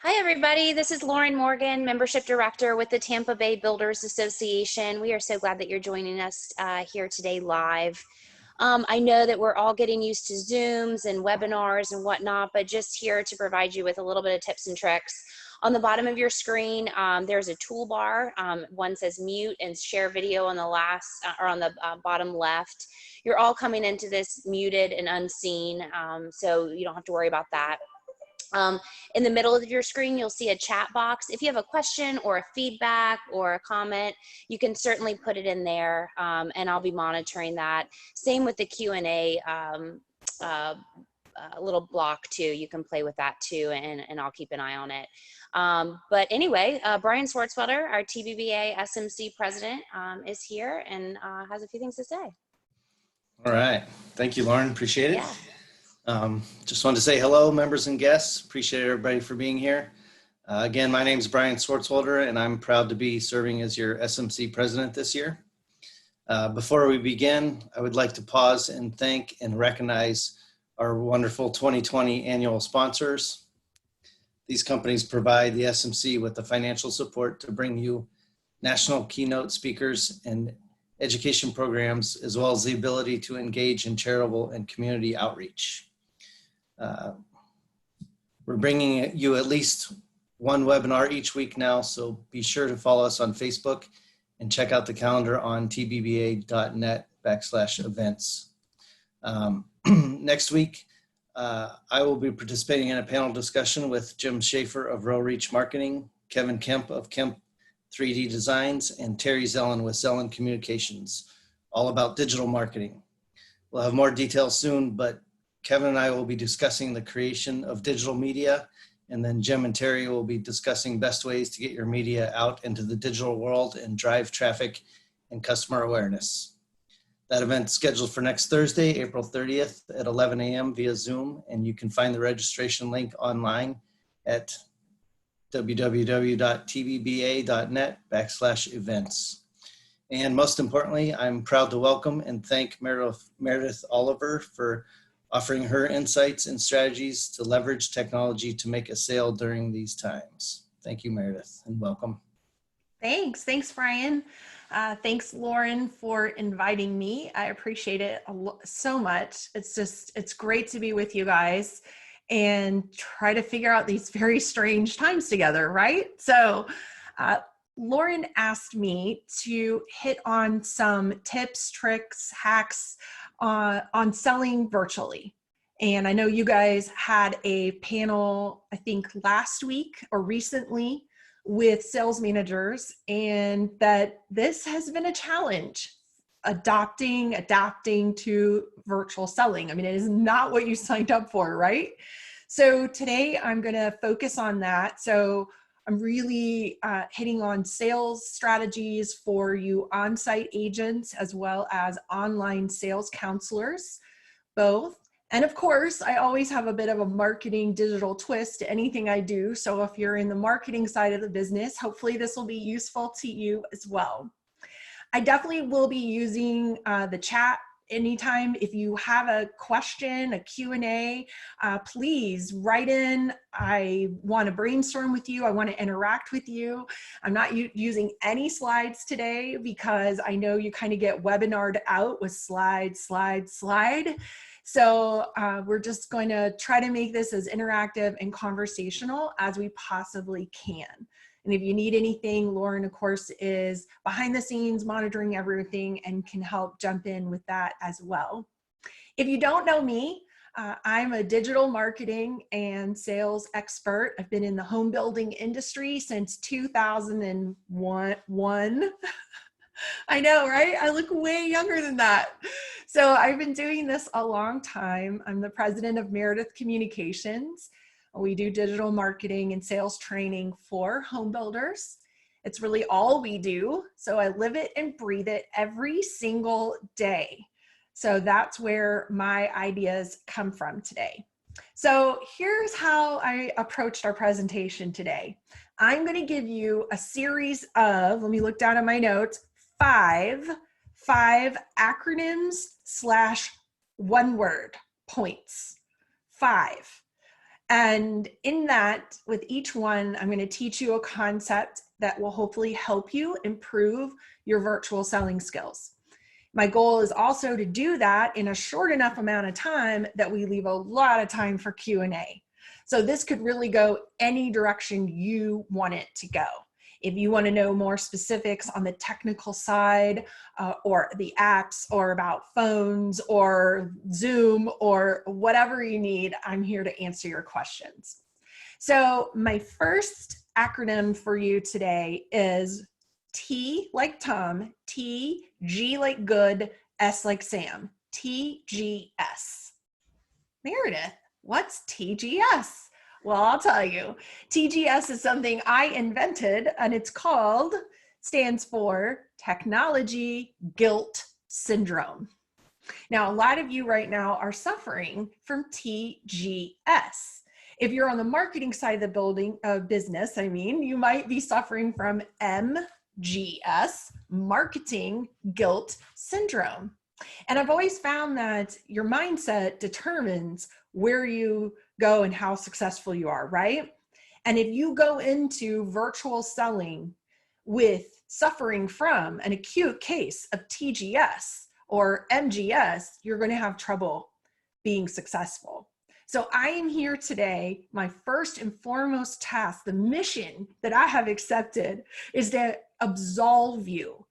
Hi, everybody. This is Lauren Morgan, Membership Director with the Tampa Bay Builders Association. We are so glad that you're joining us here today live. I know that we're all getting used to Zooms and webinars and whatnot, but just here to provide you with a little bit of tips and tricks. On the bottom of your screen, there's a toolbar. One says mute and share video on the last or on the bottom left. You're all coming into this muted and unseen, so you don't have to worry about that. In the middle of your screen, you'll see a chat box. If you have a question or a feedback or a comment, you can certainly put it in there, and I'll be monitoring that. Same with the Q&A little block too. You can play with that too, and I'll keep an eye on it. But anyway, Brian Swartzwelder, our TBBA SMC president, is here and has a few things to say. All right. Thank you, Lauren. Appreciate it. Yeah. Just wanted to say hello, members and guests. Appreciate everybody for being here. Again, my name is Brian Swartzwelder, and I'm proud to be serving as your SMC president this year. Before we begin, I would like to pause and thank and recognize our wonderful 2020 annual sponsors. These companies provide the SMC with the financial support to bring you national keynote speakers and education programs, as well as the ability to engage in charitable and community outreach. We're bringing you at least one webinar each week now, so be sure to follow us on Facebook and check out the calendar on tbba.net/events. Next week, I will be participating in a panel discussion with Jim Schaefer of Row Reach Marketing, Kevin Kemp of Kemp 3D Designs, and Terry Zellen with Zellen Communications, all about digital marketing. We'll have more details soon, but Kevin and I will be discussing the creation of digital media, and then Jim and Terry will be discussing best ways to get your media out into the digital world and drive traffic and customer awareness. That event is scheduled for next Thursday, April 30th at 11 a.m. via Zoom, and you can find the registration link online at www.tbba.net/events. And most importantly, I'm proud to welcome and thank Meredith Oliver for offering her insights and strategies to leverage technology to make a sale during these times. Thank you, Meredith, and welcome. Thanks, Brian. Thanks, Lauren, for inviting me. I appreciate it so much. It's great to be with you guys and try to figure out these very strange times together, right? So Lauren asked me to hit on some tips, tricks, hacks on selling virtually. And I know you guys had a panel, I think last week or recently, with sales managers, and that this has been a challenge, adapting to virtual selling. I mean, it is not what you signed up for, right? So today I'm going to focus on that. So I'm really hitting on sales strategies for you on-site agents as well as online sales counselors, both. And of course, I always have a bit of a marketing digital twist to anything I do. So if you're in the marketing side of the business, hopefully this will be useful to you as well. I definitely will be using the chat anytime. If you have a question, a Q&A, please write in. I want to brainstorm with you. I want to interact with you. I'm not using any slides today because I know you kind of get webinared out with slide. So we're just going to try to make this as interactive and conversational as we possibly can. And if you need anything, Lauren, of course, is behind the scenes monitoring everything and can help jump in with that as well. If you don't know me, I'm a digital marketing and sales expert. I've been in the home building industry since 2001. I know, right? I look way younger than that. So I've been doing this a long time. I'm the president of Meredith Communications. We do digital marketing and sales training for home builders. It's really all we do. So I live it and breathe it every single day. So that's where my ideas come from today. So here's how I approached our presentation today. I'm going to give you a series of, let me look down at my notes, five acronyms / one word points. 5. And in that, with each one, I'm going to teach you a concept that will hopefully help you improve your virtual selling skills. My goal is also to do that in a short enough amount of time that we leave a lot of time for Q&A. So this could really go any direction you want it to go. If you want to know more specifics on the technical side or the apps or about phones or Zoom or whatever you need, I'm here to answer your questions. So my first acronym for you today is T like Tom, T, G like good, S like Sam, TGS. Meredith, what's TGS? Well, I'll tell you. TGS is something I invented, and it's stands for Technology Guilt Syndrome. Now, a lot of you right now are suffering from TGS. If you're on the marketing side of the business, you might be suffering from MGS, Marketing Guilt Syndrome. And I've always found that your mindset determines where you go and how successful you are, right? And if you go into virtual selling with suffering from an acute case of TGS or MGS, you're going to have trouble being successful. So I am here today. My first and foremost task, the mission that I have accepted, is to absolve you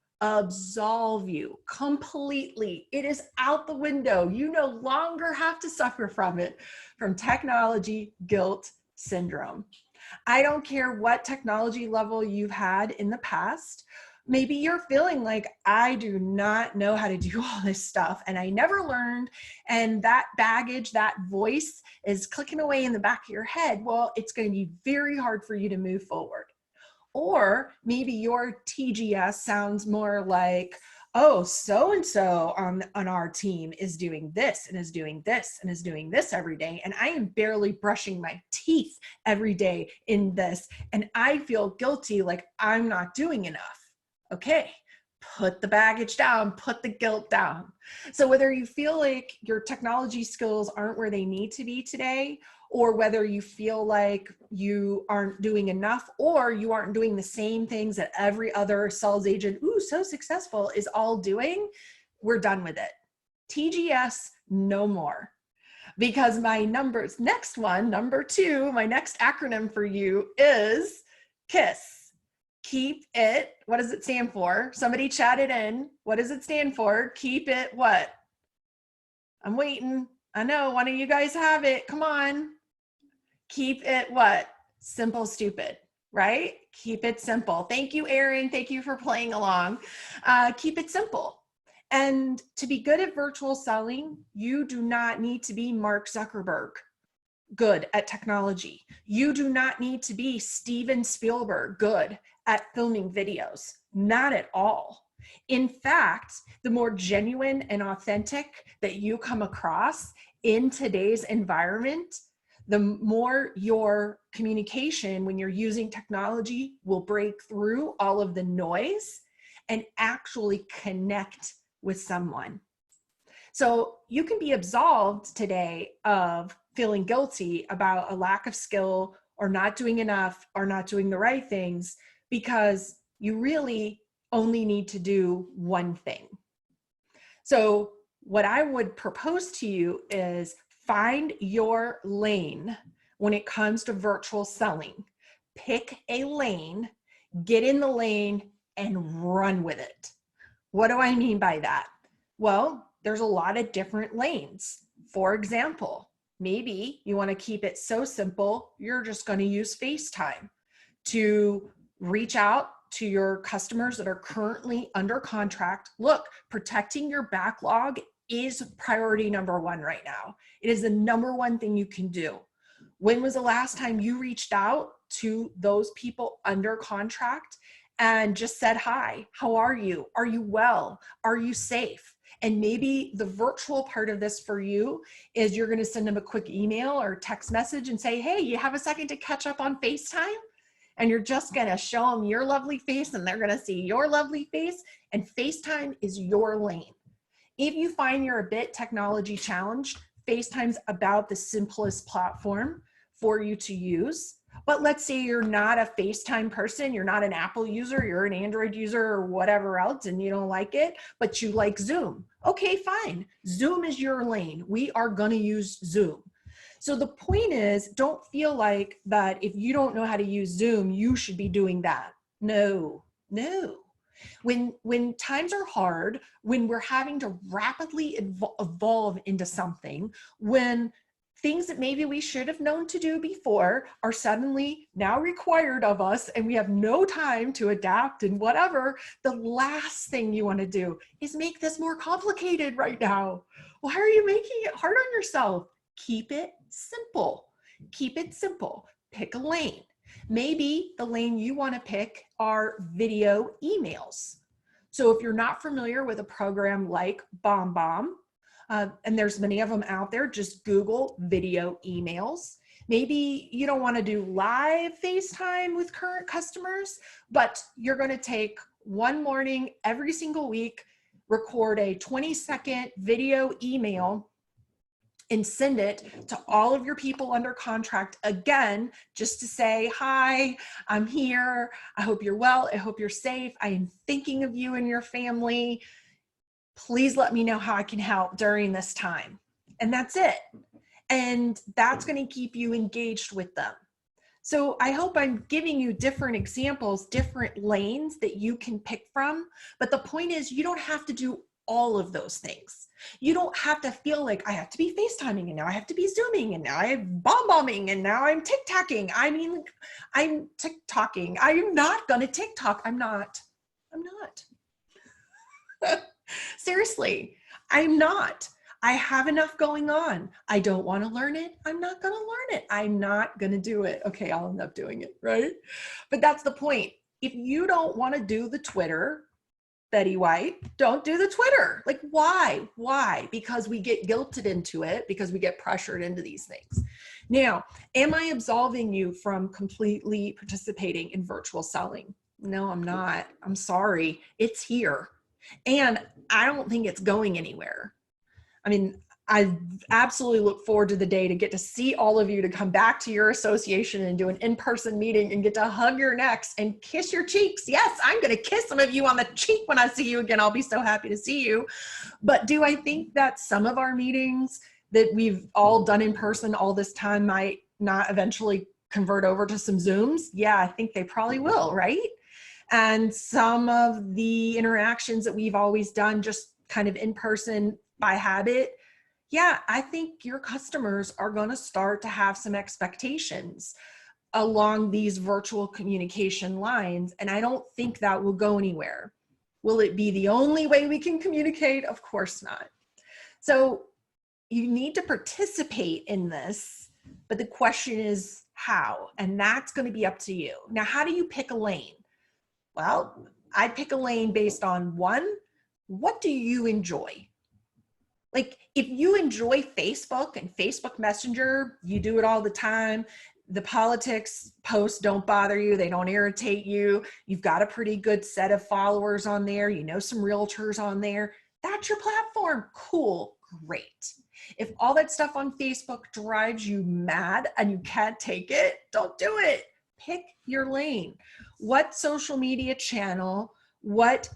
completely. It is out the window. You no longer have to suffer from it, from technology guilt syndrome. I don't care what technology level you've had in the past. Maybe you're feeling like, I do not know how to do all this stuff and I never learned, and that baggage, that voice is clicking away in the back of your head. Well, it's going to be very hard for you to move forward. Or maybe your TGS sounds more like, oh, so-and-so on our team is doing this and is doing this and is doing this every day. And I am barely brushing my teeth every day in this. And I feel guilty, like I'm not doing enough. Okay, put the baggage down, put the guilt down. So whether you feel like your technology skills aren't where they need to be today, or whether you feel like you aren't doing enough, or you aren't doing the same things that every other sales agent, so successful, is all doing, we're done with it. TGS, no more. Because my number 2, my next acronym for you is KISS. Keep it, what does it stand for? Somebody chat it in. What does it stand for? Keep it what? I'm waiting. I know one of you guys have it. Come on. Keep it what? Simple, stupid, right? Keep it simple. Thank you, Erin. Thank you for playing along. Keep it simple. And to be good at virtual selling, you do not need to be Mark Zuckerberg good at technology. You do not need to be Steven Spielberg good at filming videos. Not at all. In fact, the more genuine and authentic that you come across in today's environment, the more your communication when you're using technology will break through all of the noise and actually connect with someone. So you can be absolved today of feeling guilty about a lack of skill or not doing enough or not doing the right things, because you really only need to do one thing. So what I would propose to you is find your lane when it comes to virtual selling. Pick a lane, get in the lane, and run with it. What do I mean by that? Well, there's a lot of different lanes. For example, maybe you want to keep it so simple, you're just going to use FaceTime to reach out to your customers that are currently under contract. Look, protecting your backlog is priority number 1 right now. It is the number 1 thing you can do. When was the last time you reached out to those people under contract and just said, hi, how are you? Are you well? Are you safe? And maybe the virtual part of this for you is you're going to send them a quick email or text message and say, hey, you have a second to catch up on FaceTime? And you're just going to show them your lovely face and they're going to see your lovely face, and FaceTime is your lane. If you find you're a bit technology challenged, FaceTime's about the simplest platform for you to use. But let's say you're not a FaceTime person, you're not an Apple user, you're an Android user or whatever else, and you don't like it, but you like Zoom. Okay, fine. Zoom is your lane. We are going to use Zoom. So the point is, don't feel like that if you don't know how to use Zoom, you should be doing that. No. When times are hard, when we're having to rapidly evolve into something, when things that maybe we should have known to do before are suddenly now required of us and we have no time to adapt and whatever, the last thing you want to do is make this more complicated right now. Why are you making it hard on yourself? Keep it simple. Keep it simple. Pick a lane. Maybe the lane you want to pick are video emails. So if you're not familiar with a program like BombBomb, and there's many of them out there, just Google video emails. Maybe you don't want to do live FaceTime with current customers, but you're going to take one morning every single week, record a 20-second video email and send it to all of your people under contract again, just to say, hi, I'm here. I hope you're well. I hope you're safe. I am thinking of you and your family. Please let me know how I can help during this time. And that's it. And that's going to keep you engaged with them. So I hope I'm giving you different examples, different lanes that you can pick from. But the point is, you don't have to do all of those things. You don't have to feel like I have to be FaceTiming and now I have to be Zooming and now I'm bombing and now I'm TikToking. I mean, I'm TikToking. I am not going to TikTok. I'm not. Seriously, I'm not. I have enough going on. I don't want to learn it. I'm not going to learn it. I'm not going to do it. Okay, I'll end up doing it, right? But that's the point. If you don't want to do the Twitter, Betty White, don't do the Twitter. Like, why? Why? Because we get guilted into it, because we get pressured into these things. Now, am I absolving you from completely participating in virtual selling? No, I'm not. I'm sorry. It's here. And I don't think it's going anywhere. I mean, I absolutely look forward to the day to get to see all of you, to come back to your association and do an in-person meeting and get to hug your necks and kiss your cheeks. Yes, I'm going to kiss some of you on the cheek when I see you again. I'll be so happy to see you. But do I think that some of our meetings that we've all done in person all this time might not eventually convert over to some Zooms? Yeah, I think they probably will, right? And some of the interactions that we've always done just kind of in person by habit, yeah, I think your customers are going to start to have some expectations along these virtual communication lines. And I don't think that will go anywhere. Will it be the only way we can communicate? Of course not. So you need to participate in this, but the question is how, and that's going to be up to you. Now, how do you pick a lane? Well, I pick a lane based on one, what do you enjoy? Like, if you enjoy Facebook and Facebook Messenger, you do it all the time. The politics posts don't bother you. They don't irritate you. You've got a pretty good set of followers on there. You know some realtors on there. That's your platform. Cool. Great. If all that stuff on Facebook drives you mad and you can't take it, don't do it. Pick your lane. What social media channel, what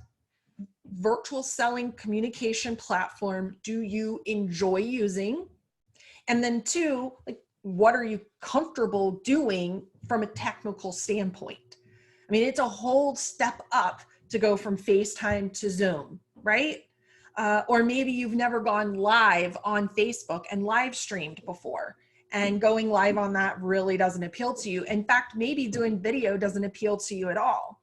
virtual selling communication platform do you enjoy using? And then two, like, what are you comfortable doing from a technical standpoint? I mean, it's a whole step up to go from FaceTime to Zoom, right? Or maybe you've never gone live on Facebook and live streamed before, and going live on that really doesn't appeal to you. In fact, maybe doing video doesn't appeal to you at all.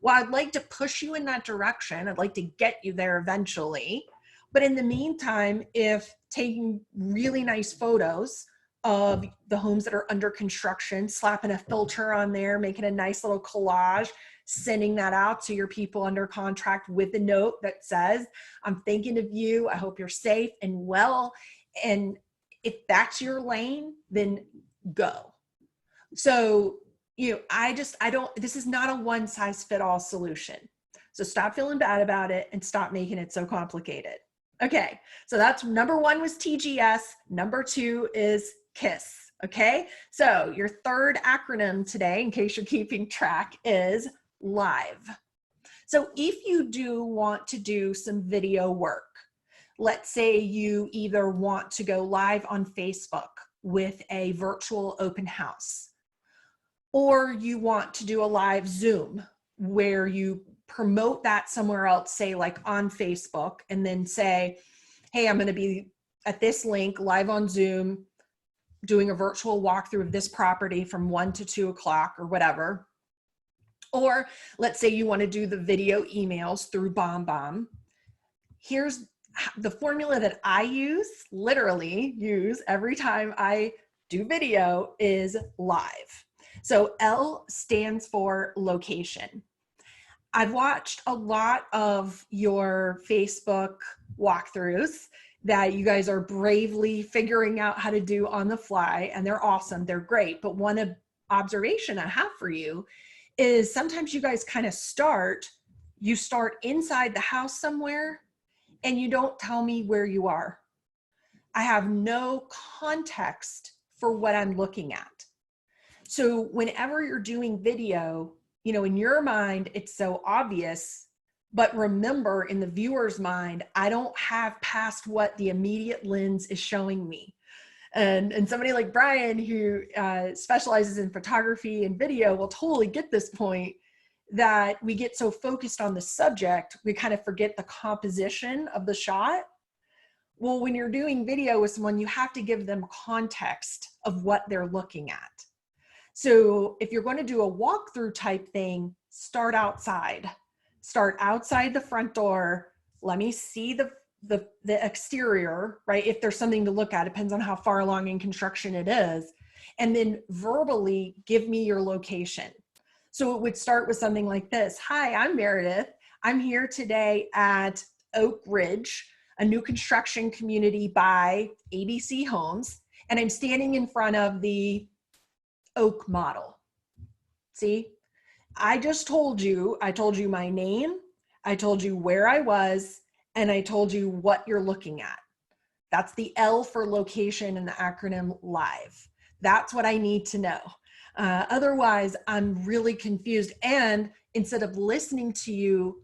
Well, I'd like to push you in that direction. I'd like to get you there eventually. But in the meantime, if taking really nice photos of the homes that are under construction, slapping a filter on there, making a nice little collage, sending that out to your people under contract with a note that says, I'm thinking of you. I hope you're safe and well. And if that's your lane, then go. So, this is not a one size fit all solution. So stop feeling bad about it and stop making it so complicated. Okay, so that's number one was TGS. Number two is KISS. Okay, so your third acronym today, in case you're keeping track, is live. So if you do want to do some video work, let's say you either want to go live on Facebook with a virtual open house, or you want to do a live Zoom where you promote that somewhere else, say like on Facebook, and then say, hey, I'm going to be at this link live on Zoom doing a virtual walkthrough of this property from 1 to 2 o'clock or whatever. Or let's say you want to do the video emails through BombBomb. Here's the formula that I literally use every time I do video is live. So L stands for location. I've watched a lot of your Facebook walkthroughs that you guys are bravely figuring out how to do on the fly, and they're awesome, they're great. But one observation I have for you is sometimes you guys kind of start inside the house somewhere and you don't tell me where you are. I have no context for what I'm looking at. So whenever you're doing video, you know, in your mind, it's so obvious, but remember in the viewer's mind, I don't have past what the immediate lens is showing me. And somebody like Brian, who specializes in photography and video, will totally get this point, that we get so focused on the subject, we kind of forget the composition of the shot. Well, when you're doing video with someone, you have to give them context of what they're looking at. So if you're going to do a walkthrough type thing, start outside. Start outside the front door. Let me see the exterior, right? If there's something to look at, it depends on how far along in construction it is. And then verbally give me your location. So it would start with something like this. Hi, I'm Meredith. I'm here today at Oak Ridge, a new construction community by ABC Homes. And I'm standing in front of the Oak model. See? I told you my name, I told you where I was, and I told you what you're looking at. That's the L for location in the acronym LIVE. That's what I need to know. Otherwise, I'm really confused. And instead of listening to you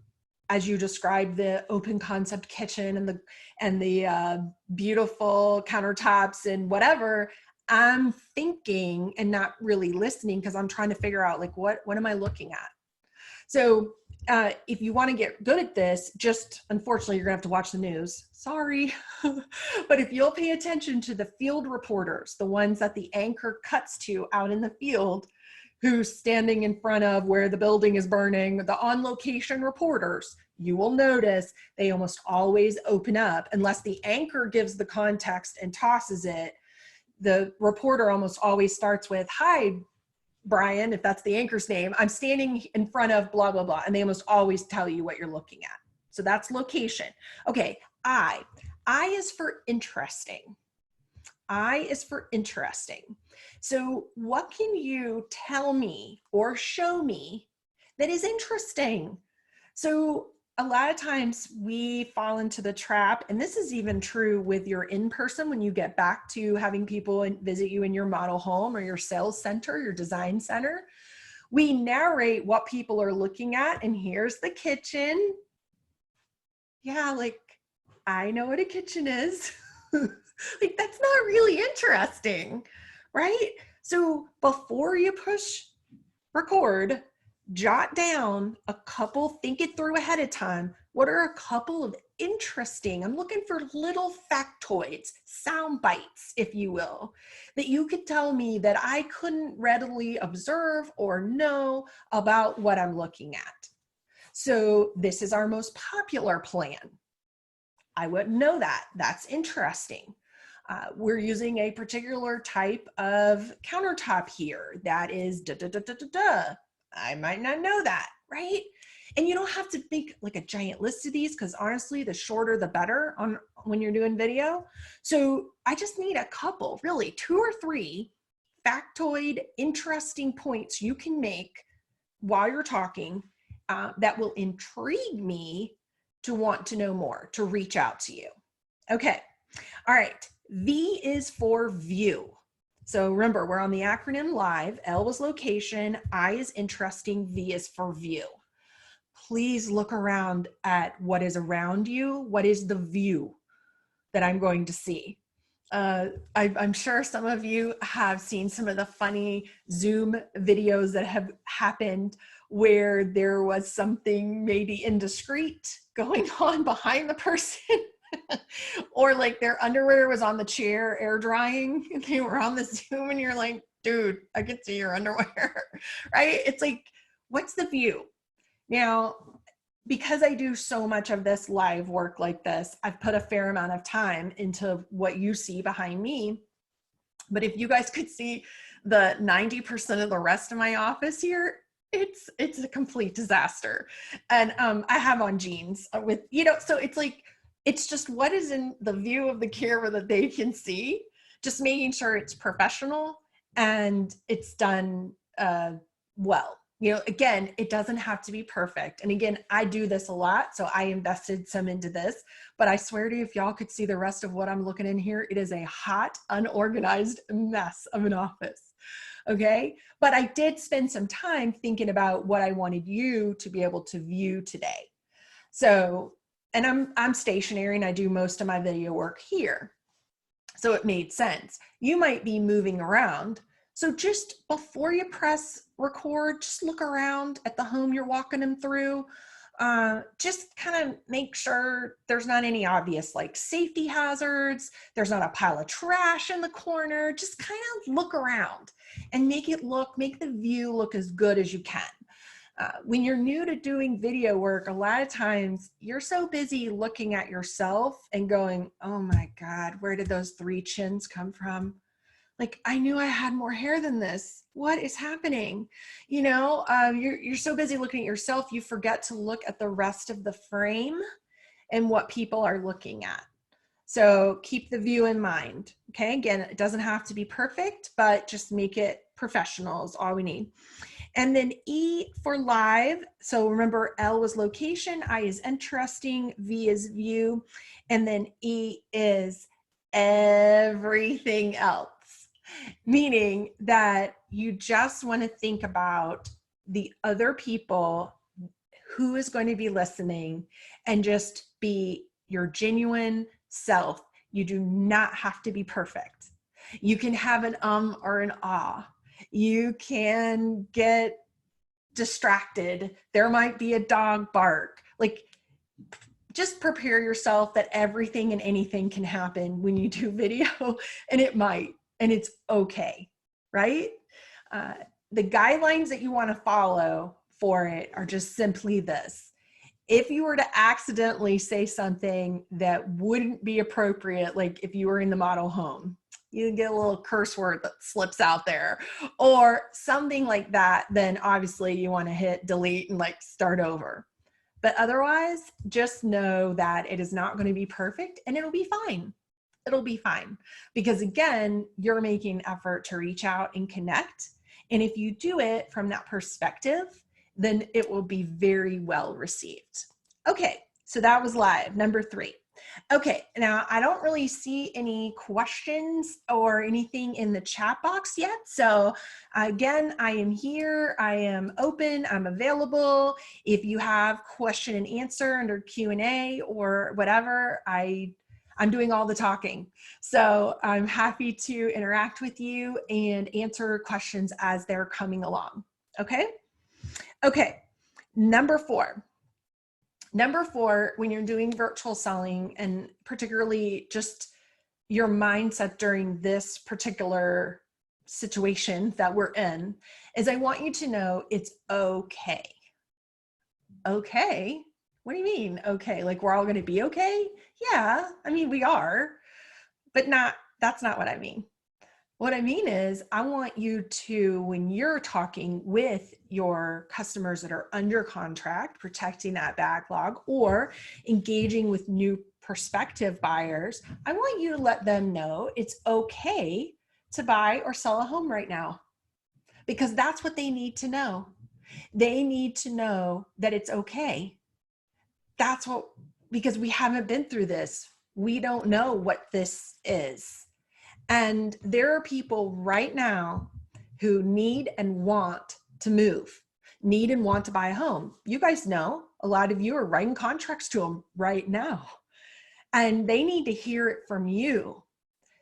as you describe the open concept kitchen and the beautiful countertops and whatever, I'm thinking and not really listening because I'm trying to figure out like, what am I looking at? So if you want to get good at this, just unfortunately, you're gonna have to watch the news. Sorry. But if you'll pay attention to the field reporters, the ones that the anchor cuts to out in the field, who's standing in front of where the building is burning, the on-location reporters, you will notice they almost always open up unless the anchor gives the context and tosses it. The reporter almost always starts with, hi, Brian, if that's the anchor's name, I'm standing in front of blah, blah, blah. And they almost always tell you what you're looking at. So that's location. Okay, I is for interesting. I is for interesting. So what can you tell me or show me that is interesting? So a lot of times we fall into the trap, and this is even true with your in-person when you get back to having people visit you in your model home or your sales center, your design center. We narrate what people are looking at, and here's the kitchen. Yeah, like, I know what a kitchen is. Like, that's not really interesting, right? So before you push record, jot down a couple, think it through ahead of time. What are a couple of interesting, I'm looking for little factoids, sound bites, if you will, that you could tell me that I couldn't readily observe or know about what I'm looking at. So this is our most popular plan. I wouldn't know that. That's interesting. We're using a particular type of countertop here that is da-da-da-da-da-da. I might not know that, right? And you don't have to make like a giant list of these because honestly, the shorter the better when you're doing video. So I just need a couple, really 2 or 3 factoid, interesting points you can make while you're talking that will intrigue me to want to know more, to reach out to you. Okay, all right. V is for view. So remember, we're on the acronym LIVE. L is location, I is interesting, V is for view. Please look around at what is around you. What is the view that I'm going to see? I'm sure some of you have seen some of the funny Zoom videos that have happened where there was something maybe indiscreet going on behind the person. Or like their underwear was on the chair air drying and they were on the Zoom and you're like, dude, I can see your underwear, right? It's like, what's the view? Now, because I do so much of this live work like this, I've put a fair amount of time into what you see behind me. But if you guys could see the 90% of the rest of my office here, it's a complete disaster. And I have on jeans with, so it's like, it's just what is in the view of the camera that they can see, just making sure it's professional and it's done well. Again, it doesn't have to be perfect. And again, I do this a lot, so I invested some into this, but I swear to you, if y'all could see the rest of what I'm looking in here, it is a hot, unorganized mess of an office. Okay. But I did spend some time thinking about what I wanted you to be able to view today. So, and I'm stationary and I do most of my video work here. So it made sense. You might be moving around. So just before you press record, just look around at the home you're walking them through. Just kind of make sure there's not any obvious like safety hazards. There's not a pile of trash in the corner. Just kind of look around and make the view look as good as you can. When you're new to doing video work, a lot of times you're so busy looking at yourself and going, oh my God, where did those 3 chins come from? Like, I knew I had more hair than this. What is happening? You're so busy looking at yourself, you forget to look at the rest of the frame and what people are looking at. So keep the view in mind. Okay. Again, it doesn't have to be perfect, but just make it professional is all we need. And then E for live. So remember, L is location, I is interesting, V is view, and then E is everything else. Meaning that you just want to think about the other people who is going to be listening and just be your genuine self. You do not have to be perfect. You can have an or an ah. You can get distracted. There might be a dog bark. Like, just prepare yourself that everything and anything can happen when you do video, and it might. And it's okay, right? The guidelines that you want to follow for it are just simply this. If you were to accidentally say something that wouldn't be appropriate, like if you were in the model home, you get a little curse word that slips out there or something like that, then obviously you want to hit delete and like start over. But otherwise, just know that it is not going to be perfect and it'll be fine. It'll be fine because again, you're making effort to reach out and connect. And if you do it from that perspective, then it will be very well received. Okay, so that was live, number 3. Okay, now I don't really see any questions or anything in the chat box yet. So again, I am here, I am open, I'm available. If you have question and answer under Q&A or whatever, I'm doing all the talking. So I'm happy to interact with you and answer questions as they're coming along. Okay? Okay, number 4. Number 4, when you're doing virtual selling and particularly just your mindset during this particular situation that we're in, is I want you to know it's okay. Okay? What do you mean, okay? Like we're all gonna be okay? Yeah, I mean, we are, but that's not what I mean. What I mean is I want you to, when you're talking with your customers that are under contract, protecting that backlog or engaging with new prospective buyers, I want you to let them know it's okay to buy or sell a home right now because that's what they need to know. They need to know that it's okay. Because we haven't been through this. We don't know what this is. And there are people right now who need and want to move, need and want to buy a home. You guys know, a lot of you are writing contracts to them right now, and they need to hear it from you.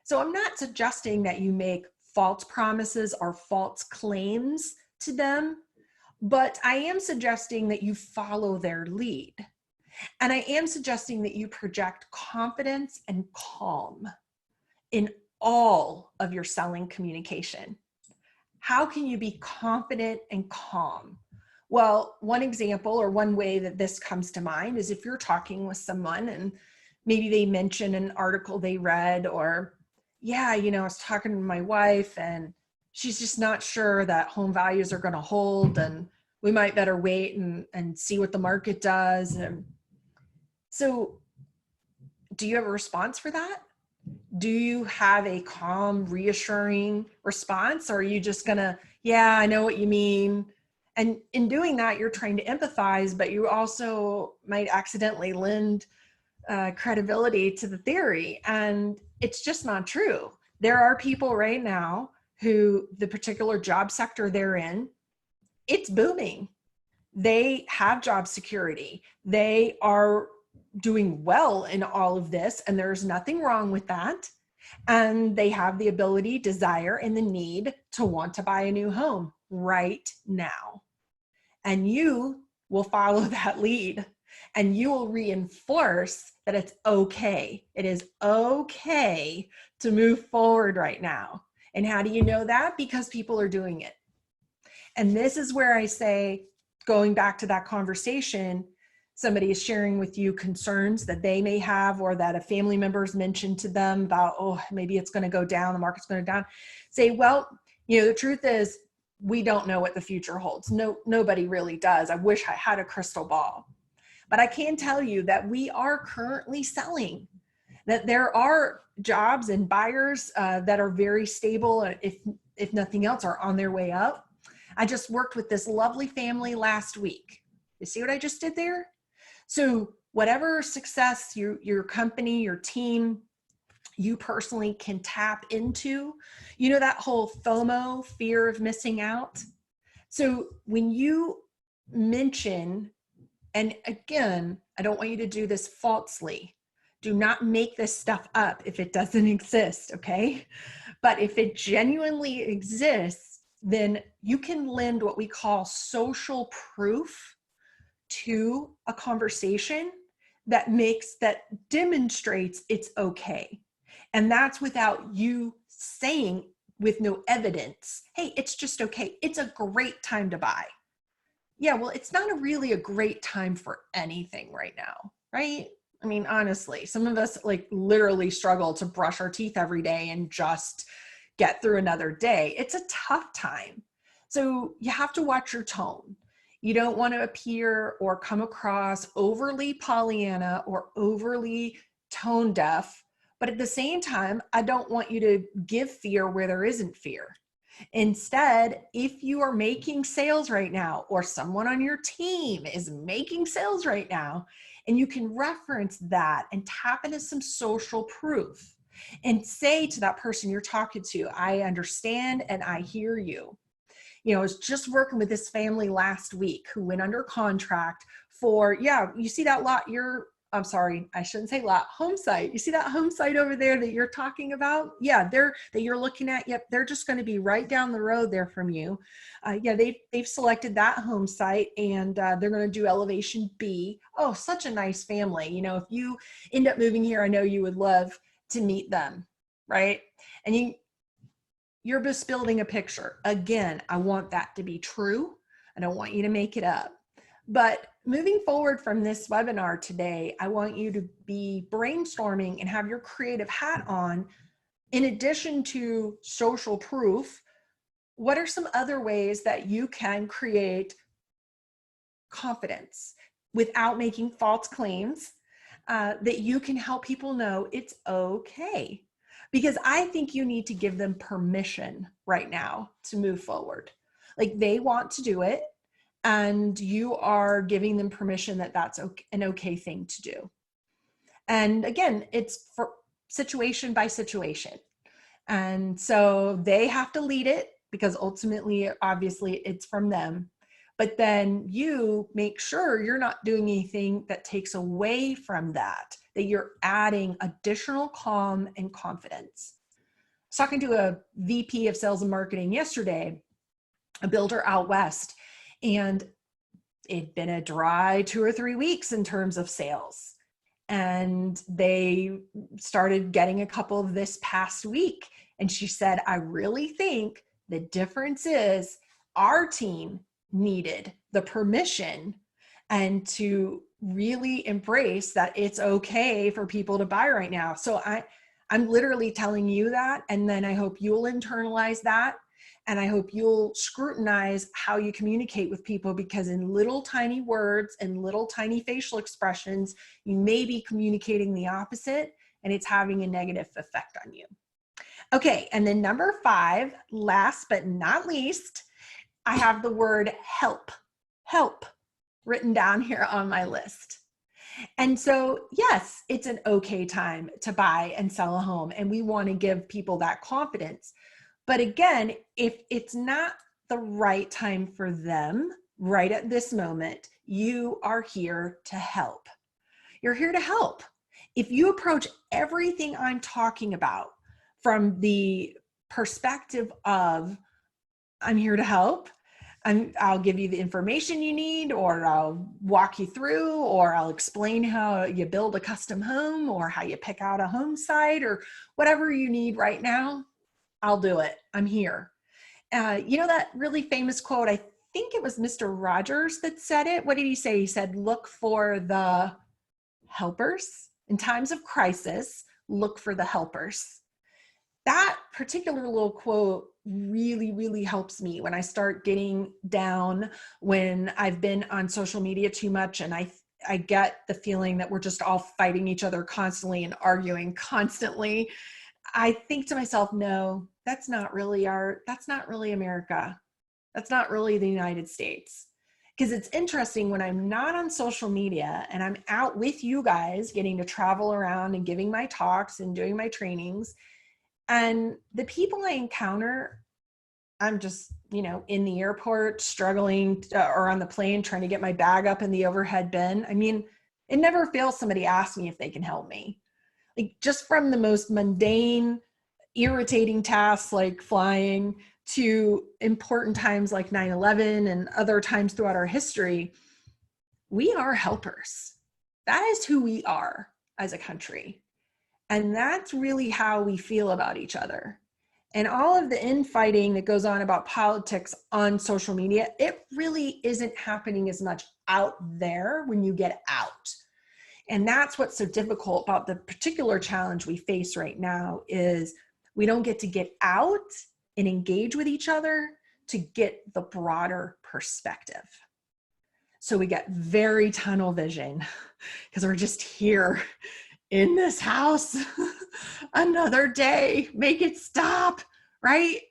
So I'm not suggesting that you make false promises or false claims to them, but I am suggesting that you follow their lead. And I am suggesting that you project confidence and calm in all of your selling communication. How can you be confident and calm? Well, one example or one way that this comes to mind is if you're talking with someone and maybe they mention an article they read, or, yeah, I was talking to my wife and she's just not sure that home values are going to hold, and we might better wait and see what the market does. And so do you have a response for that? Do you have a calm, reassuring response? Or are you just gonna, yeah, I know what you mean? And in doing that, you're trying to empathize, but you also might accidentally lend credibility to the theory. And it's just not true. There are people right now who the particular job sector they're in, it's booming. They have job security. They are doing well in all of this, and there's nothing wrong with that. And they have the ability, desire, and the need to want to buy a new home right now. And you will follow that lead, and you will reinforce that it's okay. It is okay to move forward right now. And how do you know that? Because people are doing it. And this is where I say, going back to that conversation, somebody is sharing with you concerns that they may have, or that a family member has mentioned to them about, oh, maybe it's going to go down, the market's going to go down. Say, well, the truth is we don't know what the future holds. Nobody really does. I wish I had a crystal ball. But I can tell you that we are currently selling, that there are jobs and buyers that are very stable, if nothing else, are on their way up. I just worked with this lovely family last week. You see what I just did there? So whatever success your company, your team, you personally can tap into, that whole FOMO, fear of missing out. So when you mention, and again, I don't want you to do this falsely. Do not make this stuff up if it doesn't exist, okay? But if it genuinely exists, then you can lend what we call social proof to a conversation that demonstrates it's okay. And that's without you saying, with no evidence, hey, it's just okay. It's a great time to buy. Yeah, well, it's not really a great time for anything right now, right? I mean, honestly, some of us literally struggle to brush our teeth every day and just get through another day. It's a tough time. So you have to watch your tone. You don't want to appear or come across overly Pollyanna or overly tone deaf. But at the same time, I don't want you to give fear where there isn't fear. Instead, if you are making sales right now, or someone on your team is making sales right now, and you can reference that and tap into some social proof and say to that person you're talking to, I understand and I hear you. I was just working with this family last week who went under contract for, you see that lot, I'm sorry, I shouldn't say lot, home site. You see that home site over there that you're talking about? Yeah, that you're looking at. Yep, they're just going to be right down the road there from you. They've selected that home site, and they're going to do elevation B. Oh, such a nice family. If you end up moving here, I know you would love to meet them, right? And you're just building a picture. Again, I want that to be true. I don't want you to make it up. But moving forward from this webinar today, I want you to be brainstorming and have your creative hat on. In addition to social proof, what are some other ways that you can create confidence without making false claims, that you can help people know it's okay? Because I think you need to give them permission right now to move forward. They want to do it, and you are giving them permission that that's an okay thing to do. And again, it's for situation by situation. And so they have to lead it because ultimately, obviously, it's from them. But then you make sure you're not doing anything that takes away from that you're adding additional calm and confidence. I was talking to a VP of sales and marketing yesterday, a builder out west, and it'd been a dry 2 or 3 weeks in terms of sales. And they started getting a couple of this past week. And she said, I really think the difference is our team needed the permission and to really embrace that it's okay for people to buy right now. So I'm literally telling you that. And then I hope you'll internalize that. And I hope you'll scrutinize how you communicate with people, because in little tiny words and little tiny facial expressions, you may be communicating the opposite, and it's having a negative effect on you. Okay, and then number 5, last but not least, I have the word help written down here on my list. And so, yes, it's an okay time to buy and sell a home, and we want to give people that confidence. But again, if it's not the right time for them right at this moment, you are here to help. You're here to help. If you approach everything I'm talking about from the perspective of, I'm here to help, I'll give you the information you need, or I'll walk you through, or I'll explain how you build a custom home, or how you pick out a home site, or whatever you need right now, I'll do it. I'm here. You know that really famous quote, I think it was Mr. Rogers that said it. What did he say? He said, look for the helpers. In times of crisis, look for the helpers. That particular little quote really, really helps me when I start getting down, when I've been on social media too much, and I get the feeling that we're just all fighting each other constantly and arguing constantly. I think to myself, no, that's not really America. That's not really the United States. Because it's interesting, when I'm not on social media and I'm out with you guys, getting to travel around and giving my talks and doing my trainings, and the people I encounter, I'm just, in the airport struggling, or on the plane trying to get my bag up in the overhead bin. I mean, it never fails somebody asks me if they can help me. Like, just from the most mundane, irritating tasks like flying to important times like 9/11 and other times throughout our history, we are helpers. That is who we are as a country. And that's really how we feel about each other. And all of the infighting that goes on about politics on social media, it really isn't happening as much out there when you get out. And that's what's so difficult about the particular challenge we face right now, is we don't get to get out and engage with each other to get the broader perspective. So we get very tunnel vision because we're just here in this house another day, make it stop, right?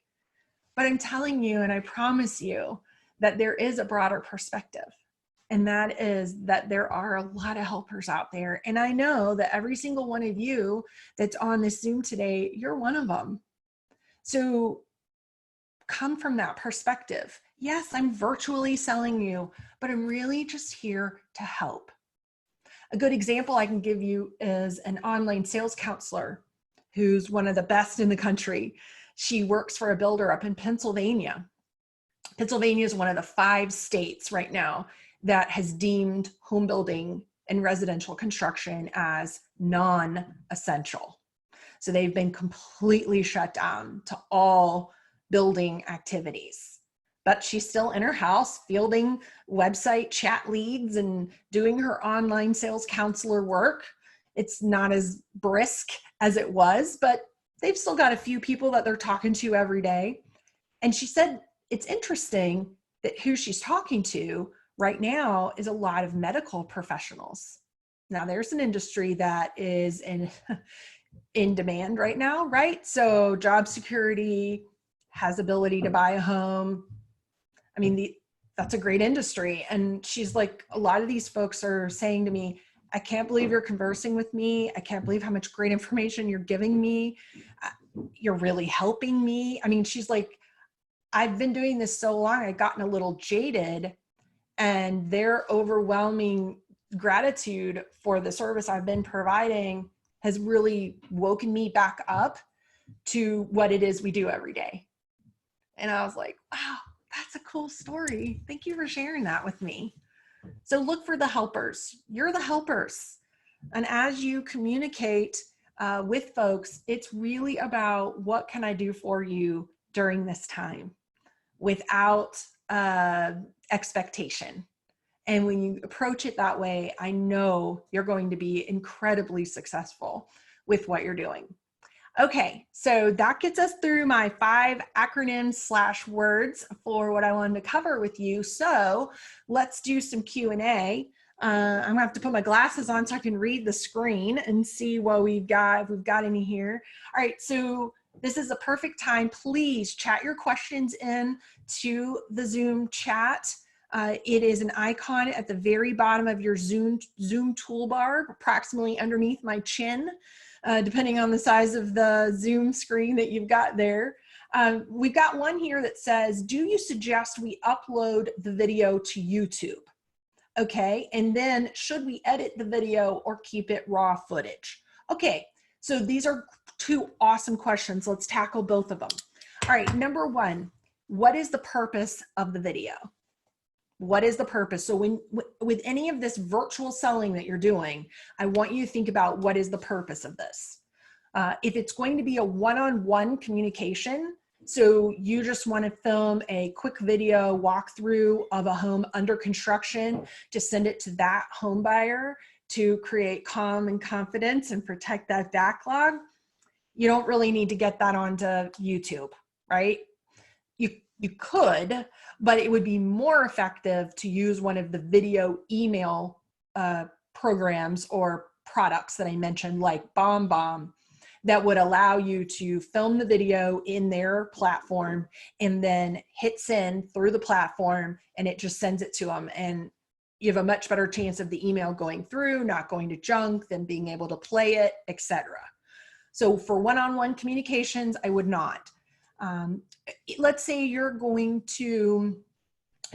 But I'm telling you, and I promise you, that there is a broader perspective. And that is that there are a lot of helpers out there. And I know that every single one of you that's on this Zoom today, you're one of them. So come from that perspective. Yes, I'm virtually selling you, but I'm really just here to help. A good example I can give you is an online sales counselor who's one of the best in the country. She works for a builder up in Pennsylvania. Pennsylvania is one of the 5 states right now that has deemed home building and residential construction as non-essential. So they've been completely shut down to all building activities. But she's still in her house fielding website chat leads and doing her online sales counselor work. It's not as brisk as it was, but they've still got a few people that they're talking to every day. And she said it's interesting that who she's talking to right now is a lot of medical professionals. Now, there's an industry that is in demand right now, right? So job security, has ability to buy a home. I mean, that's a great industry. And she's like, a lot of these folks are saying to me, I can't believe you're conversing with me. I can't believe how much great information you're giving me. you're really helping me. I mean, she's like, I've been doing this so long, I've gotten a little jaded, and their overwhelming gratitude for the service I've been providing has really woken me back up to what it is we do every day. And I was like, wow, that's a cool story. Thank you for sharing that with me. So look for the helpers. You're the helpers. And as you communicate with folks, it's really about what can I do for you during this time without expectation. And when you approach it that way, I know you're going to be incredibly successful with what you're doing. Okay, so that gets us through my 5 acronyms / words for what I wanted to cover with you. So let's do some Q&A. I'm gonna have to put my glasses on so I can read the screen and see what we've got, if we've got any here. All right, so this is a perfect time. Please chat your questions in to the Zoom chat. It is an icon at the very bottom of your Zoom toolbar, approximately underneath my chin, depending on the size of the Zoom screen that you've got there. We've got one here that says, do you suggest we upload the video to YouTube? Okay, and then should we edit the video or keep it raw footage? Okay, so these are 2 awesome questions. Let's tackle both of them. All right, number 1, what is the purpose of the video? What is the purpose? So with any of this virtual selling that you're doing, I want you to think about what is the purpose of this. If it's going to be a one-on-one communication, so you just want to film a quick video walkthrough of a home under construction to send it to that home buyer to create calm and confidence and protect that backlog, you don't really need to get that onto YouTube, right? You could, but it would be more effective to use one of the video email programs or products that I mentioned, like BombBomb, that would allow you to film the video in their platform and then hit send through the platform, and it just sends it to them. And you have a much better chance of the email going through, not going to junk, than being able to play it, etc. So for one-on-one communications, I would not. Let's say you're going to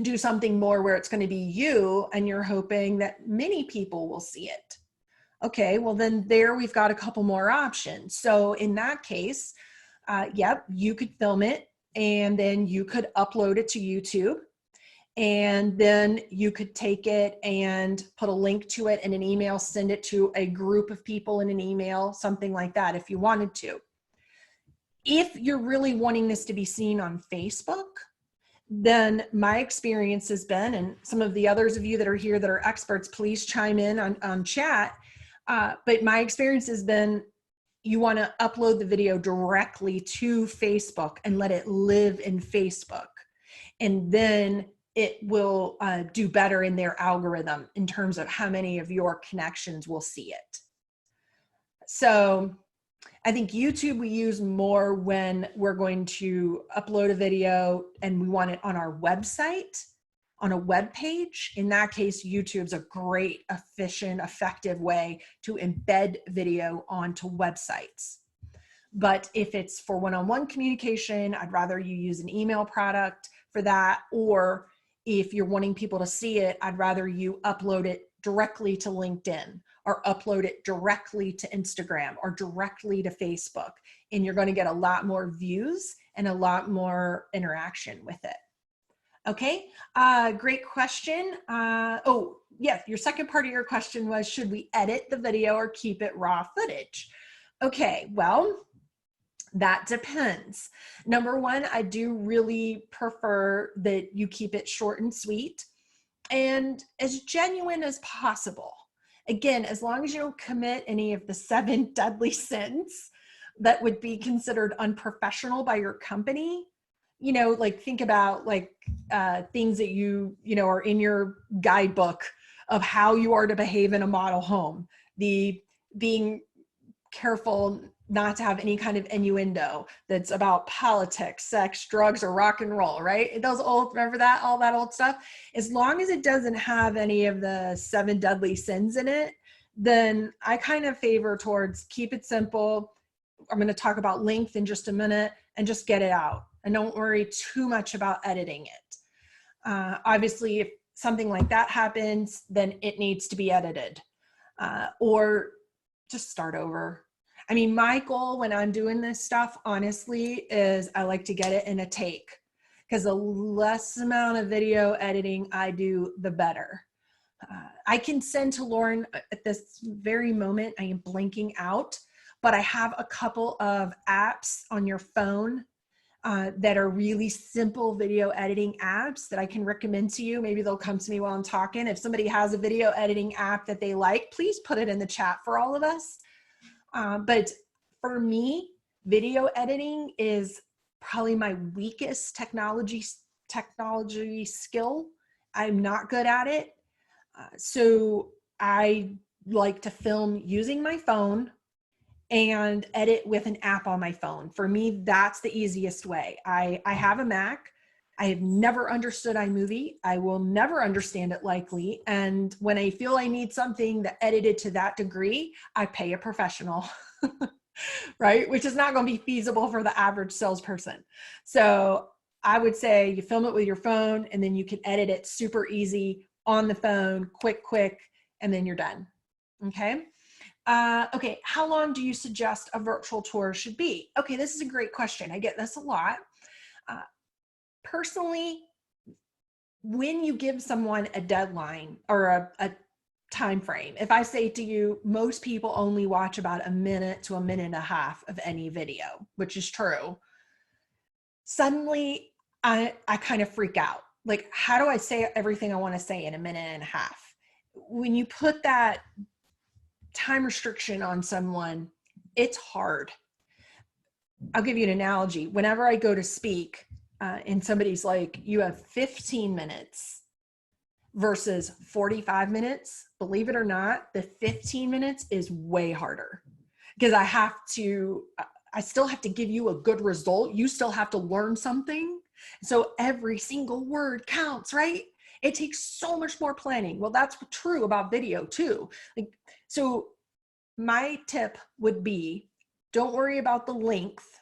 do something more where it's going to be you and you're hoping that many people will see it. Okay, well then there we've got a couple more options. So in that case, yep, you could film it and then you could upload it to YouTube, and then you could take it and put a link to it in an email, send it to a group of people in an email, something like that if you wanted to. If you're really wanting this to be seen on Facebook, then my experience has been, and some of the others of you that are here that are experts, please chime in on chat. But my experience has been, you want to upload the video directly to Facebook and let it live in Facebook. And then it will do better in their algorithm in terms of how many of your connections will see it. So I think YouTube we use more when we're going to upload a video and we want it on our website, on a web page. In that case, YouTube's a great, efficient, effective way to embed video onto websites. But if it's for one-on-one communication, I'd rather you use an email product for that. Or if you're wanting people to see it, I'd rather you upload it directly to LinkedIn, or upload it directly to Instagram, or directly to Facebook. And you're going to get a lot more views and a lot more interaction with it. Okay, great question. Oh, yes, your second part of your question was, should we edit the video or keep it raw footage? Okay, well, that depends. Number 1, I do really prefer that you keep it short and sweet and as genuine as possible. Again, as long as you don't commit any of the 7 deadly sins that would be considered unprofessional by your company. You know, like think about like things that you know are in your guidebook of how you are to behave in a model home. The being careful not to have any kind of innuendo that's about politics, sex, drugs, or rock and roll, right? Those old, remember that, all that old stuff? As long as it doesn't have any of the 7 deadly sins in it, then I kind of favor towards keep it simple, I'm going to talk about length in just a minute, and just get it out. And don't worry too much about editing it. Obviously, if something like that happens, then it needs to be edited, or just start over. I mean, my goal when I'm doing this stuff, honestly, is I like to get it in a take, because the less amount of video editing I do, the better. I can send to Lauren at this very moment. I am blanking out, but I have a couple of apps on your phone that are really simple video editing apps that I can recommend to you. Maybe they'll come to me while I'm talking. If somebody has a video editing app that they like, please put it in the chat for all of us. But for me, video editing is probably my weakest technology skill. I'm not good at it. So I like to film using my phone and edit with an app on my phone. For me, that's the easiest way. I have a Mac. I have never understood iMovie. I will never understand it likely. And when I feel I need something that edited to that degree, I pay a professional, right? Which is not going to be feasible for the average salesperson. So I would say you film it with your phone, and then you can edit it super easy on the phone, quick, and then you're done. Okay. Okay. How long do you suggest a virtual tour should be? Okay. This is a great question. I get this a lot. Personally, when you give someone a deadline or a time frame, if I say to you, most people only watch about a minute to a minute and a half of any video, which is true, suddenly I kind of freak out. Like, how do I say everything I want to say in a minute and a half? When you put that time restriction on someone, it's hard. I'll give you an analogy. Whenever I go to speak and somebody's like, you have 15 minutes versus 45 minutes, believe it or not, the 15 minutes is way harder, because I still have to give you a good result. You still have to learn something. So every single word counts, right? It takes so much more planning. Well, that's true about video too. So my tip would be, don't worry about the length.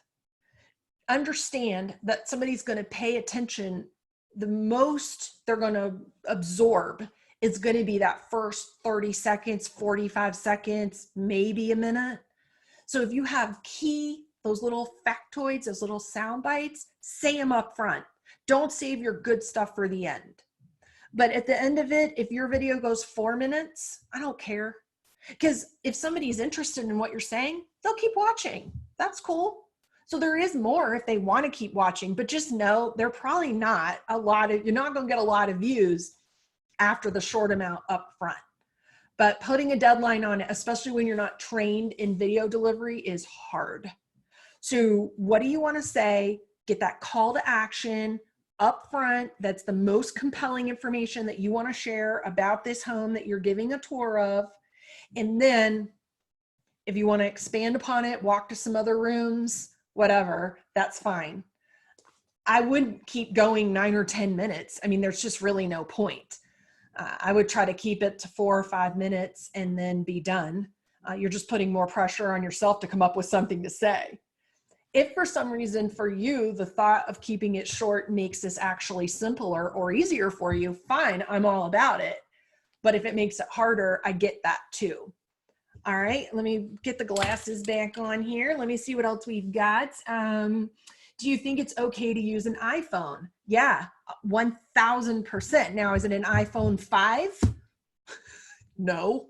Understand that somebody's going to pay attention. The most they're going to absorb is going to be that first 30 seconds, 45 seconds, maybe a minute. So if you have those little factoids, those little sound bites, say them up front. Don't save your good stuff for the end. But at the end of it, if your video goes 4 minutes, I don't care. Because if somebody's interested in what you're saying, they'll keep watching. That's cool. So there is more if they want to keep watching, but just know they're probably not you're not going to get a lot of views after the short amount up front. But putting a deadline on it, especially when you're not trained in video delivery, is hard. So what do you want to say? Get that call to action up front. That's the most compelling information that you want to share about this home that you're giving a tour of. And then if you want to expand upon it, walk to some other rooms, whatever, that's fine. I wouldn't keep going 9 or 10 minutes. I mean, there's just really no point. I would try to keep it to 4 or 5 minutes and then be done. You're just putting more pressure on yourself to come up with something to say. If for some reason for you, the thought of keeping it short makes this actually simpler or easier for you, fine, I'm all about it. But if it makes it harder, I get that too. All right, let me get the glasses back on here. Let me see what else we've got. Do you think it's okay to use an iPhone? Yeah, 1000%. Now, is it an iPhone 5? No.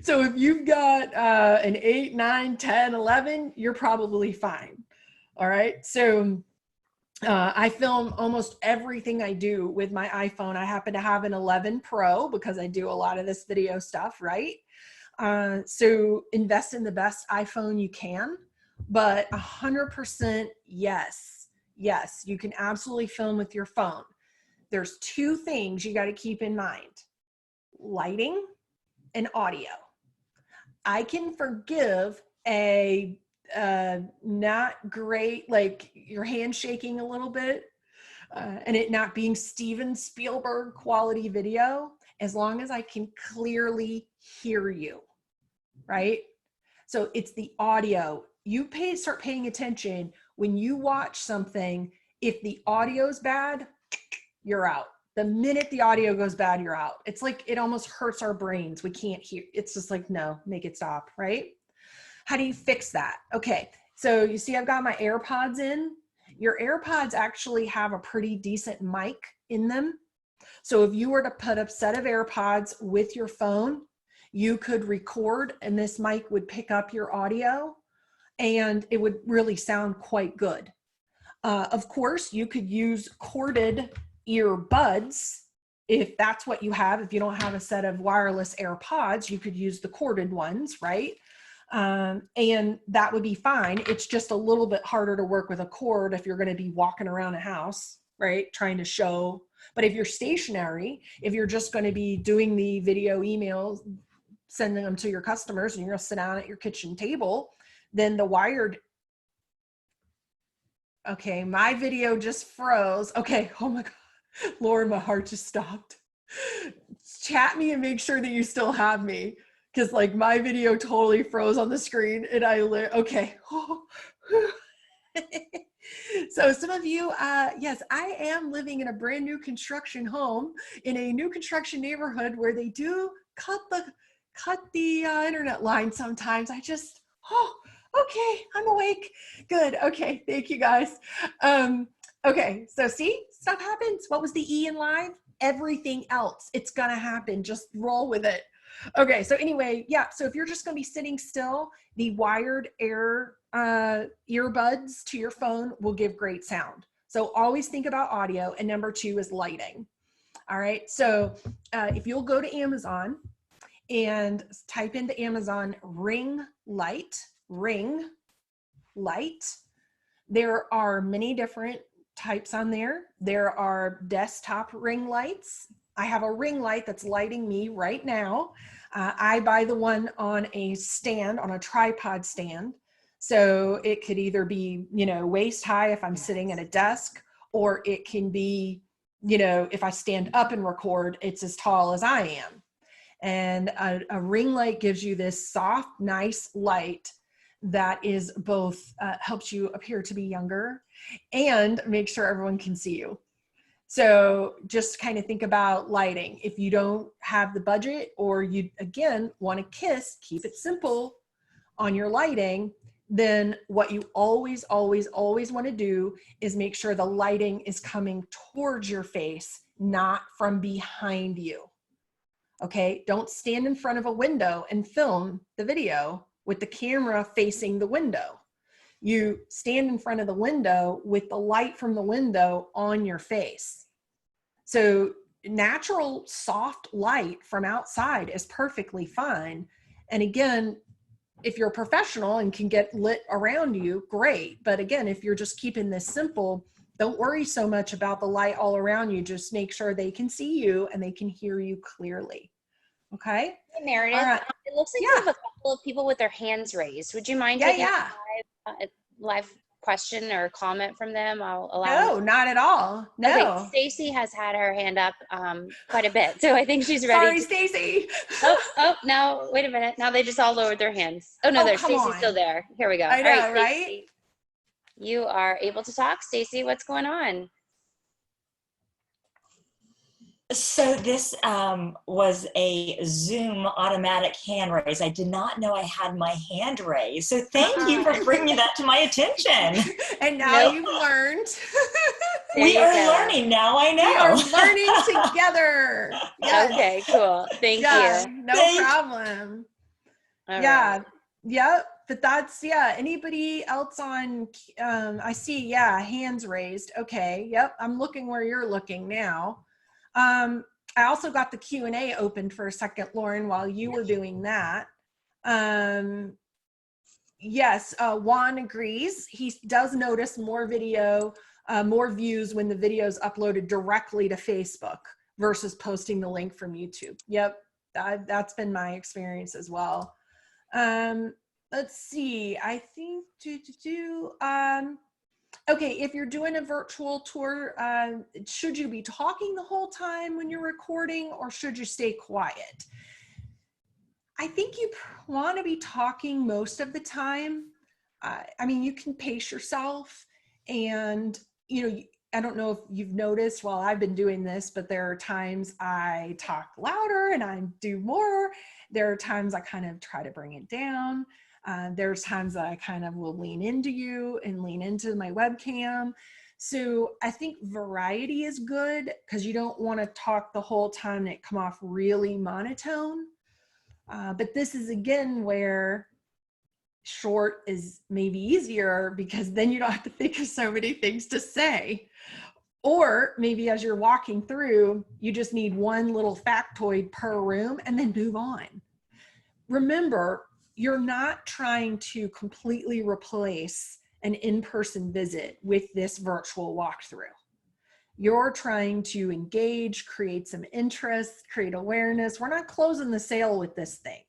So if you've got an 8, 9, 10, 11, you're probably fine. All right. So I film almost everything I do with my iPhone. I happen to have an 11 Pro because I do a lot of this video stuff, right? So invest in the best iPhone you can, but 100% yes, you can absolutely film with your phone. There's 2 things you got to keep in mind: lighting and audio. I can forgive a not great, like your hand shaking a little bit and it not being Steven Spielberg quality video, as long as I can clearly hear you, right? So it's the audio. start paying attention when you watch something. If the audio's bad, you're out. The minute the audio goes bad, you're out. It's like, it almost hurts our brains. We can't hear. It's just like, no, make it stop, right? How do you fix that? Okay, so you see I've got my AirPods in. Your AirPods actually have a pretty decent mic in them. So if you were to put a set of AirPods with your phone, you could record and this mic would pick up your audio and it would really sound quite good. Of course, you could use corded earbuds if that's what you have. If you don't have a set of wireless AirPods, you could use the corded ones, right? And that would be fine. It's just a little bit harder to work with a cord if you're going to be walking around a house, right? Trying to show. But if you're stationary, if you're just going to be doing the video emails, sending them to your customers, and you're going to sit down at your kitchen table, then the wired. Okay, my video just froze. Okay, oh my God. Lauren, my heart just stopped. Chat me and make sure that you still have me. Because like my video totally froze on the screen and okay. So some of you, yes, I am living in a brand new construction home in a new construction neighborhood where they do cut the internet line sometimes. Okay, I'm awake. Good. Okay, thank you guys. Okay, so see, stuff happens. What was the E in live? Everything else. It's gonna happen. Just roll with it. Okay, so anyway, yeah, so if you're just gonna be sitting still, the wired earbuds to your phone will give great sound. So always think about audio. And number 2 is lighting. All right, so if you'll go to Amazon and type into Amazon ring light, there are many different types on there. There are desktop ring lights. I have a ring light that's lighting me right now. I buy the one on a stand, on a tripod stand. So it could either be, waist high if I'm sitting at a desk, or it can be, if I stand up and record, it's as tall as I am. And a ring light gives you this soft, nice light that is both helps you appear to be younger and make sure everyone can see you. So just kind of think about lighting. If you don't have the budget, or you, again, want to keep it simple on your lighting, then what you always want to do is make sure the lighting is coming towards your face, not from behind you. Okay, don't stand in front of a window and film the video with the camera facing the window. You stand in front of the window with the light from the window on your face. So natural soft light from outside is perfectly fine. And again, if you're a professional and can get lit around you, great. But again, if you're just keeping this simple, don't worry so much about the light all around you. Just make sure they can see you and they can hear you clearly. Okay? Hey, Meredith, right. it looks like we have a couple of people with their hands raised. Would you mind taking a live question or comment from them? I'll allow. No, not at all. No. Okay, Stacy has had her hand up quite a bit, so I think she's ready. Sorry, Stacy. Oh, no, wait a minute. Now they just all lowered their hands. Oh, no, there's Stacy's still there. Here we go. I know, all right, right? Stacey, you are able to talk. Stacy, what's going on? So this was a Zoom automatic hand raise. I did not know I had my hand raised. So thank you for bringing that to my attention. And now you've learned. We are learning now. I know. We are learning together. Yes. Okay, cool. Thank you. No problem. All yeah. right. Yep. But that's, anybody else on, I see, hands raised. Okay. Yep. I'm looking where you're looking now. I also got the Q&A opened for a second, Lauren, while you were doing that. Yes, Juan agrees. He does notice more views when the video is uploaded directly to Facebook versus posting the link from YouTube. Yep, that's been my experience as well. Let's see, I think, okay, if you're doing a virtual tour, should you be talking the whole time when you're recording, or should you stay quiet? I think you want to be talking most of the time. I mean, you can pace yourself, and, you know, I don't know if you've noticed while I've been doing this, but there are times I talk louder and I do more. There are times I kind of try to bring it down. There's times that I kind of will lean into you and lean into my webcam. So I think variety is good, because you don't want to talk the whole time and it come off really monotone. But this is again where short is maybe easier, because then you don't have to think of so many things to say. Or maybe as you're walking through, you just need one little factoid per room and then move on. Remember, you're not trying to completely replace an in-person visit with this virtual walkthrough. You're trying to engage, create some interest, create awareness. We're not closing the sale with this thing.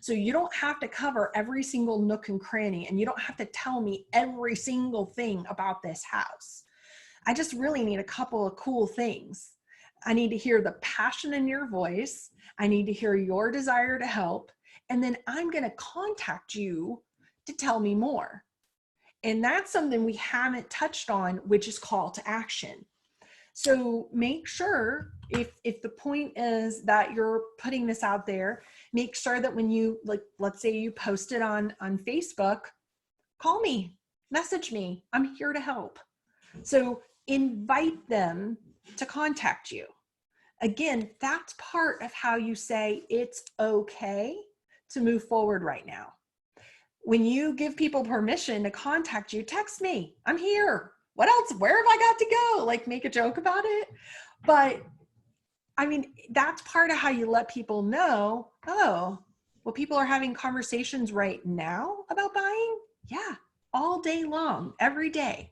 So you don't have to cover every single nook and cranny, and you don't have to tell me every single thing about this house. I just really need a couple of cool things. I need to hear the passion in your voice. I need to hear your desire to help. And then I'm going to contact you to tell me more. And that's something we haven't touched on, which is call to action. So make sure, if the point is that you're putting this out there, make sure that when you, like, let's say you post it on Facebook, call me, message me. I'm here to help. So invite them to contact you. Again, that's part of how you say it's okay to move forward right now. When you give people permission to contact you, text me. I'm here. What else? Where have I got to go? Like, make a joke about it. But I mean, that's part of how you let people know, oh, well, people are having conversations right now about buying. Yeah, all day long, every day.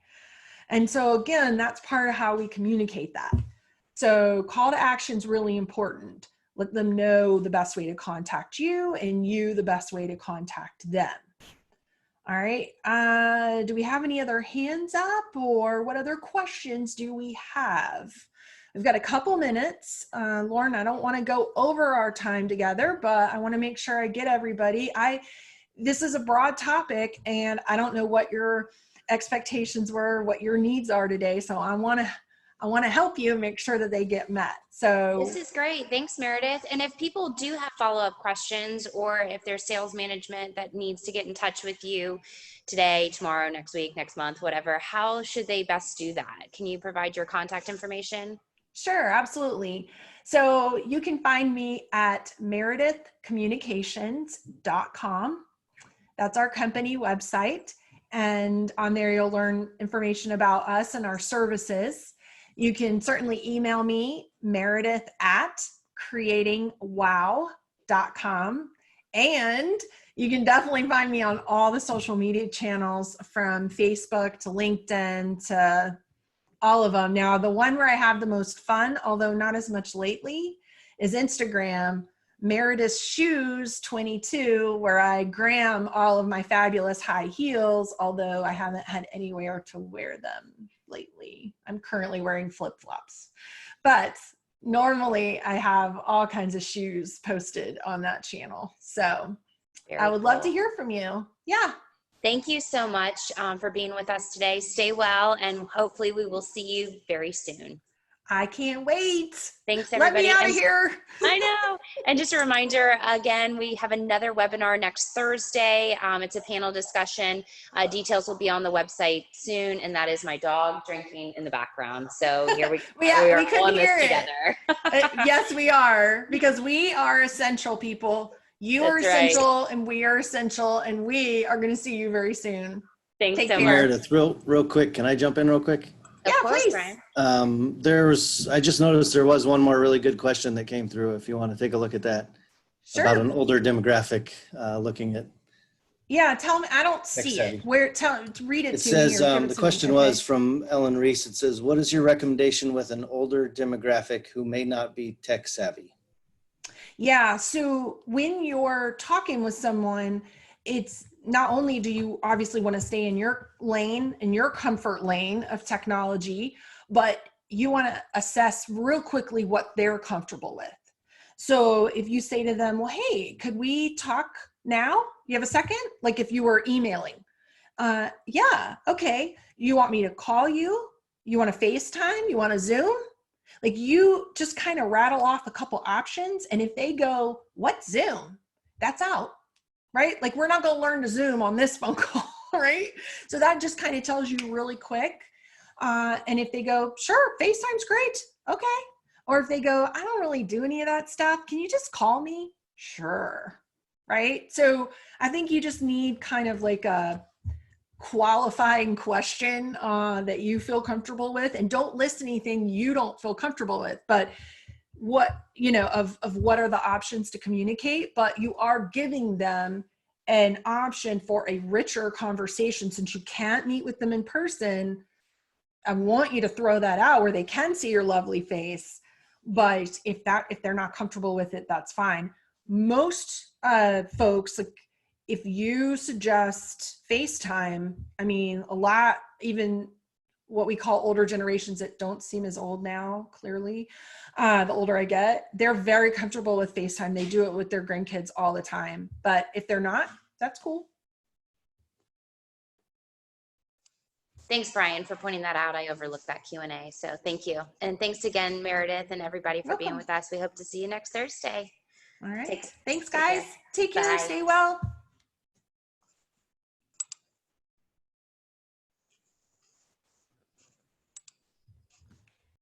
And so again, that's part of how we communicate that. So call to action is really important. Let them know the best way to contact you, and you the best way to contact them. All right. Do we have any other hands up, or what other questions do we have? We've got a couple minutes. Lauren, I don't want to go over our time together, but I want to make sure I get everybody. This is a broad topic, and I don't know what your expectations were, what your needs are today. So I want to help you make sure that they get met. So this is great. Thanks, Meredith. And if people do have follow-up questions, or if there's sales management that needs to get in touch with you today, tomorrow, next week, next month, whatever, how should they best do that? Can you provide your contact information? Sure, absolutely. So you can find me at meredithcommunications.com. That's our company website. And on there, you'll learn information about us and our services. You can certainly email me, meredith@creatingwow.com. And you can definitely find me on all the social media channels, from Facebook to LinkedIn to all of them. Now, the one where I have the most fun, although not as much lately, is Instagram, Meredith Shoes 22, where I gram all of my fabulous high heels, although I haven't had anywhere to wear them lately. I'm currently wearing flip-flops. But normally I have all kinds of shoes posted on that channel. So I would love to hear from you. Yeah. Thank you so much for being with us today. Stay well, and hopefully we will see you very soon. I can't wait. Thanks, everybody. Let me out of here. I know. And just a reminder, again, we have another webinar next Thursday. It's a panel discussion. Details will be on the website soon, and that is my dog drinking in the background. So here we are on this together. Yes, we are, because we are essential people. You are essential, and we are essential, and we are going to see you very soon. Thanks Take so care. much. Meredith, real quick, can I jump in real quick? Of course, please. Brian. I just noticed there was one more really good question that came through, if you want to take a look at that. Sure. About an older demographic, looking at. Yeah, tell me. I don't see it. Read it to me. It says, the question was from Ellen Reese. It says, what is your recommendation with an older demographic who may not be tech savvy? Yeah, so when you're talking with someone, it's not only do you obviously want to stay in your lane, in your comfort lane of technology, but you want to assess real quickly what they're comfortable with. So if you say to them, well, hey, could we talk now? You have a second? Like if you were emailing, Yeah, okay. You want me to call you? You want to FaceTime? You want to Zoom? Like, you just kind of rattle off a couple options. And if they go, what Zoom? That's out, right? Like, we're not going to learn to Zoom on this phone call, right? So that just kind of tells you really quick. And if they go, sure, FaceTime's great. Okay. Or if they go, I don't really do any of that stuff. Can you just call me? Sure. Right. So I think you just need kind of like a qualifying question that you feel comfortable with, and don't list anything you don't feel comfortable with, but what, of what are the options to communicate, but you are giving them an option for a richer conversation. Since you can't meet with them in person, I want you to throw that out where they can see your lovely face. But if they're not comfortable with it, that's fine. Most folks, like, if you suggest FaceTime, I mean, a lot, even what we call older generations that don't seem as old now, clearly, the older I get, they're very comfortable with FaceTime. They do it with their grandkids all the time. But if they're not, that's cool. Thanks, Brian, for pointing that out. I overlooked that Q&A, so thank you. And thanks again, Meredith, and everybody for being with us. We hope to see you next Thursday. All right. Thanks, Thanks, guys. Take care. Bye. Stay well.